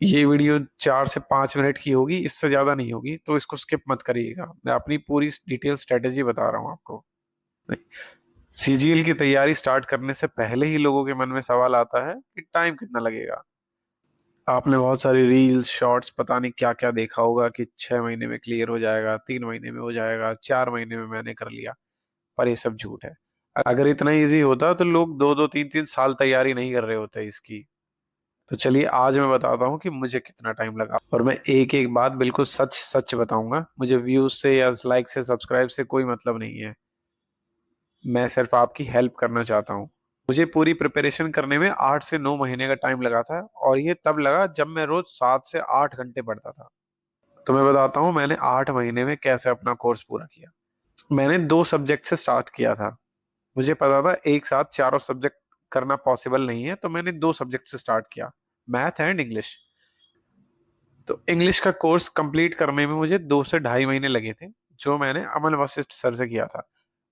ये वीडियो 4 से 5 मिनट की होगी, इससे ज्यादा नहीं होगी, तो इसको स्किप मत करिएगा। मैं अपनी पूरी डिटेल स्ट्रेटेजी बता रहा हूँ आपको। सीजीएल की तैयारी स्टार्ट करने से पहले ही लोगों के मन में सवाल आता है कि टाइम कितना लगेगा। आपने बहुत सारी रील्स शॉर्ट्स पता नहीं क्या क्या देखा होगा कि 6 महीने में क्लियर हो जाएगा, 3 महीने में हो जाएगा, 4 महीने में मैंने कर लिया। पर ये सब झूठ है। अगर इतना इजी होता तो लोग 2-2 3-3 साल तैयारी नहीं कर रहे होते इसकी। तो चलिए आज मैं बताता हूँ कि मुझे कितना टाइम लगा, और मैं एक एक बात बिल्कुल सच सच बताऊंगा। मुझे व्यूज से या लाइक से सब्सक्राइब से कोई मतलब नहीं है। मैं सिर्फ आपकी हेल्प करना चाहता हूँ। मुझे पूरी प्रिपरेशन करने में 8 से 9 महीने का टाइम लगा था, और ये तब लगा जब मैं रोज 7 से 8 घंटे पढ़ता था। तो मैं बताता हूँ मैंने 8 महीने में कैसे अपना कोर्स पूरा किया। मैंने 2 सब्जेक्ट से स्टार्ट किया था। मुझे पता था एक साथ चारों सब्जेक्ट करना पॉसिबल नहीं है, तो मैंने 2 सब्जेक्ट से स्टार्ट किया, मैथ एंड इंग्लिश। तो इंग्लिश का कोर्स कंप्लीट करने में मुझे 2 से ढाई महीने लगे थे, जो मैंने अमन वशिष्ठ सर से किया था।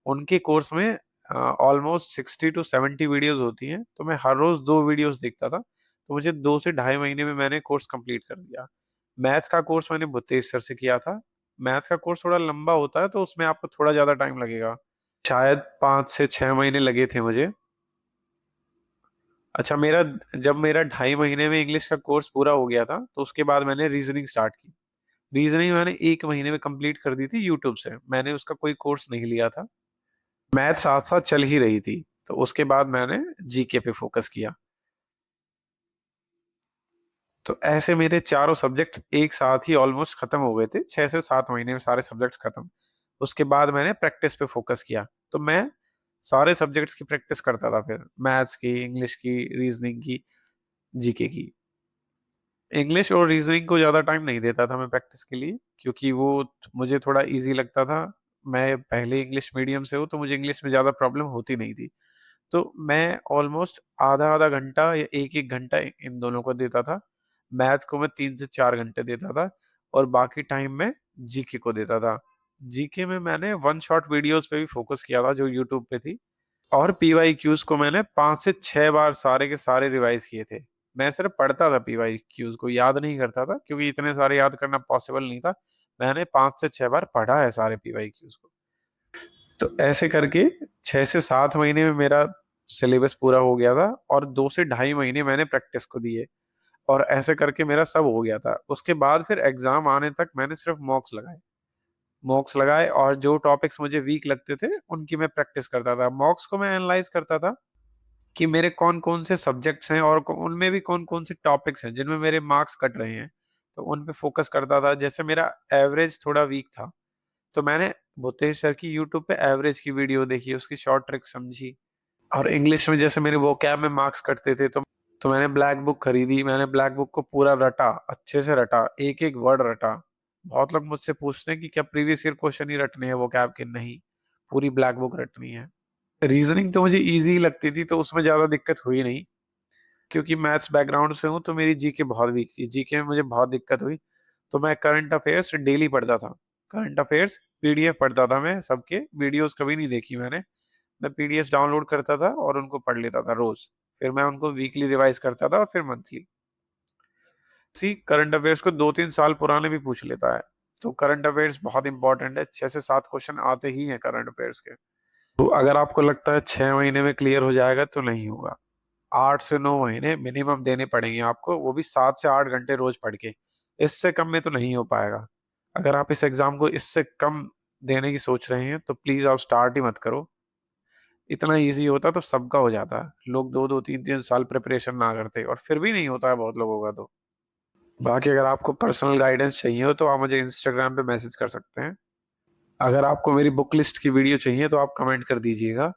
उनके कोर्स में ऑलमोस्ट 60 to 70 वीडियोस होती हैं, तो मैं हर रोज 2 वीडियोस देखता था। तो मुझे 2 से ढाई महीने में मैंने कोर्स कंप्लीट कर दिया। मैथ का कोर्स मैंने भूतेश सर से किया था। मैथ का कोर्स थोड़ा लंबा होता है, तो उसमें आपको थोड़ा ज्यादा टाइम लगेगा। शायद 5 से 6 महीने लगे थे मुझे। अच्छा, मेरा जब मेरा 2.5 महीने में इंग्लिश का कोर्स पूरा हो गया था, तो उसके बाद मैंने रीजनिंग स्टार्ट की। रीजनिंग मैंने 1 महीने में कंप्लीट कर दी थी यूट्यूब से। मैंने उसका कोई कोर्स नहीं लिया था। मैथ साथ साथ चल ही रही थी। तो उसके बाद मैंने जीके पे फोकस किया। तो ऐसे मेरे चारों सब्जेक्ट एक साथ ही ऑलमोस्ट खत्म हो गए थे, 6 से 7 महीने में सारे सब्जेक्ट्स खत्म। उसके बाद मैंने प्रैक्टिस पे फोकस किया। तो मैं सारे सब्जेक्ट्स की प्रैक्टिस करता था, फिर मैथ्स की, इंग्लिश की, रीजनिंग की, जीके की। इंग्लिश और रीजनिंग को ज़्यादा टाइम नहीं देता था मैं प्रैक्टिस के लिए, क्योंकि वो मुझे थोड़ा इजी लगता था। मैं पहले इंग्लिश मीडियम से हूँ, तो मुझे इंग्लिश में ज़्यादा प्रॉब्लम होती नहीं थी। तो मैं ऑलमोस्ट आधा आधा घंटा या एक एक घंटा इन दोनों को देता था। मैथ को मैं 3 से 4 घंटे देता था, और बाकी टाइम मैं जीके को देता था। जीके में मैंने वन शॉट वीडियोस पे भी फोकस किया था, जो यूट्यूब पे थी। और पीवाई क्यूज को मैंने 5 से 6 बार सारे के सारे रिवाइज किए थे। मैं सिर्फ पढ़ता था, पीवाई क्यूज को याद नहीं करता था, क्योंकि इतने सारे याद करना पॉसिबल नहीं था। मैंने 5 से 6 बार पढ़ा है सारे पीवाई क्यूज को। तो ऐसे करके 6 से 7 महीने में मेरा सिलेबस पूरा हो गया था, और 2 से ढाई महीने मैंने प्रैक्टिस को दिए। और ऐसे करके मेरा सब हो गया था। उसके बाद फिर एग्जाम आने तक मैंने सिर्फ मॉक्स लगाए, और जो टॉपिक्स मुझे वीक लगते थे उनकी मैं प्रैक्टिस करता था। मॉक्स को मैं एनालाइज करता था कि मेरे कौन कौन से सब्जेक्ट्स हैं, और उनमें भी कौन कौन से टॉपिक्स हैं जिनमें मेरे मार्क्स कट रहे हैं। तो उन पे फोकस करता था। जैसे मेरा एवरेज थोड़ा वीक था, तो मैंने भूतेश सर की यूट्यूब पे एवरेज की वीडियो देखी, उसकी शॉर्ट ट्रिक समझी। और इंग्लिश में जैसे मेरे वोकैब में मार्क्स कटते थे, तो मैंने ब्लैक बुक खरीदी। मैंने ब्लैक बुक को पूरा रटा, अच्छे से रटा, एक एक वर्ड रटा। बहुत लोग मुझसे पूछते हैं कि क्या प्रीवियस ईयर क्वेश्चन ही रटने हैं वोकैब के? नहीं, पूरी ब्लैक बुक रटनी है। रीजनिंग तो मुझे इजी लगती थी, तो उसमें ज्यादा दिक्कत हुई नहीं। क्योंकि मैथ्स बैकग्राउंड से हूँ, तो मेरी जीके बहुत वीक थी। जीके में मुझे बहुत दिक्कत हुई। तो मैं करंट अफेयर्स डेली पढ़ता था। करंट अफेयर्स पीडीएफ पढ़ता था मैं सबके। वीडियोस कभी नहीं देखी मैंने। मैं पीडीएफ डाउनलोड करता था और उनको पढ़ लेता था रोज। फिर मैं उनको वीकली रिवाइज करता था, और फिर मंथली। सी करंट अफेयर्स को 2-3 साल पुराने भी पूछ लेता है। तो करंट अफेयर्स बहुत इंपॉर्टेंट है। 6 से 7 क्वेश्चन आते ही हैं करंट अफेयर्स के। तो अगर आपको लगता है 6 महीने में क्लियर हो जाएगा, तो नहीं होगा। 8 से 9 महीने मिनिमम देने पड़ेंगे आपको, वो भी 7 से 8 घंटे रोज पढ़ के। इससे कम में तो नहीं हो पाएगा। अगर आप इस एग्जाम को इससे कम देने की सोच रहे हैं, तो प्लीज आप स्टार्ट ही मत करो। इतना इजी होता तो सबका हो जाता। लोग 2-2 3-3 साल प्रिपरेशन ना करते, और फिर भी नहीं होता है बहुत लोगों का। तो बाकी अगर आपको पर्सनल गाइडेंस चाहिए हो, तो आप मुझे इंस्टाग्राम पे मैसेज कर सकते हैं। अगर आपको मेरी बुक लिस्ट की वीडियो चाहिए, तो आप कमेंट कर दीजिएगा।